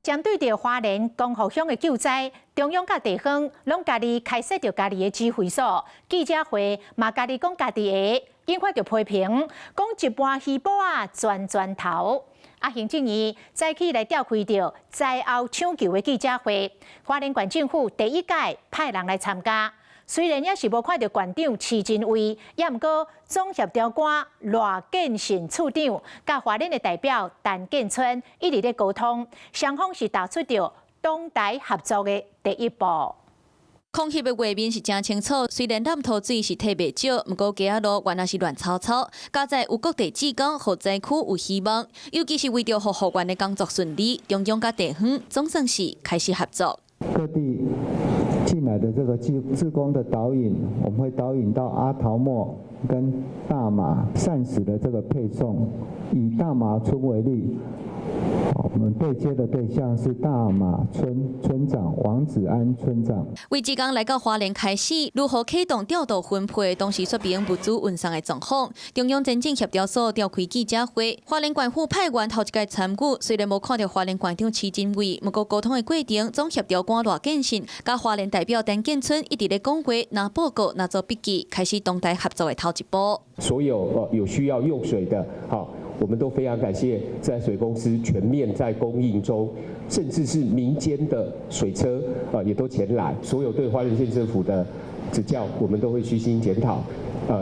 针对着花莲光复乡的救灾，中央甲地方拢家己开设着家己的指挥所，记者会嘛家己讲家己的，引发着批评，讲一般鱼宝啊全头。行政院早起来召开着灾后抢救的记者会，花莲县政府第一届派人来参加。虽然也是无看到县长施真伟，也毋过总协调官罗建信处长甲花莲的代表陈建春一直咧沟通，双方是踏出着东台合作的第一步。抗疫的画面是真清楚，虽然南投水是特别少，不过街仔路原来是乱草草。加在有各地志工和灾区有希望，尤其是为着护员的工作顺利，中央甲地方总算是开始合作。各地进来的这个志工的导引，我们会导引到阿桃末跟大马膳食的这个配送，以大马村为例。我们对接的对象是大马村村长王子安村长。为志工来到花莲开始，如何启动调度分配，同时说明物资运送的状况。中央前进协调所召开记者会，花莲县府派员头一届参与，虽然无看到花莲县长施真伟，不过沟通的过程总协调官罗建信，甲花莲代表陈建春一直咧讲话，拿报告、拿做笔记，开始东台合作的头一步。所有有需要用水的，我们都非常感谢自来水公司全面在供应中，甚至是民间的水车也都前来，所有对花莲县政府的指教，我们都会虚心检讨，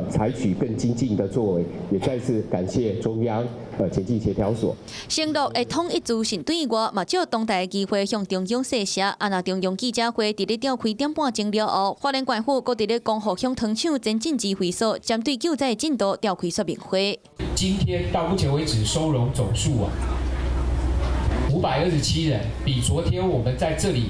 采取更精进的作为。也再次感谢中央前进协调所。承诺会统一资讯对外，嘛借当代的机会向中央示下。那中央记者会伫咧召开点半钟了后，花莲县府搁伫咧光复乡糖厂前进指挥所，针对救灾进度召开说明会。今天到目前为止收容总数527人，比昨天我们在这里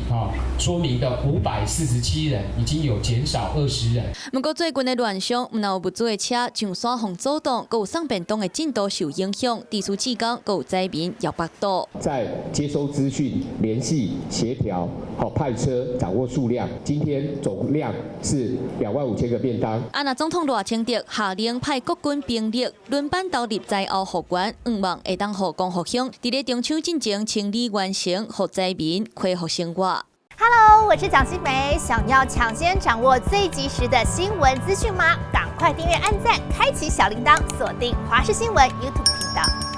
说明的547人已经有减少20人。不过最近的乱象，唔有物资的车上山防阻挡，佮有送便当的进度受影响，地区志工佮有灾民摇北岛。在接收资讯、联系、协调、派车、掌握数量，今天总量是25000个便当。那总统罗清德下令派国军兵力轮班投入灾后复原，望会当互光复乡伫咧中秋进前清理完成，互灾民恢复生活。Hello， 我是蒋欣梅。想要抢先掌握最及时的新闻资讯吗？赶快订阅、按赞、开启小铃铛，锁定华视新闻 YouTube 频道。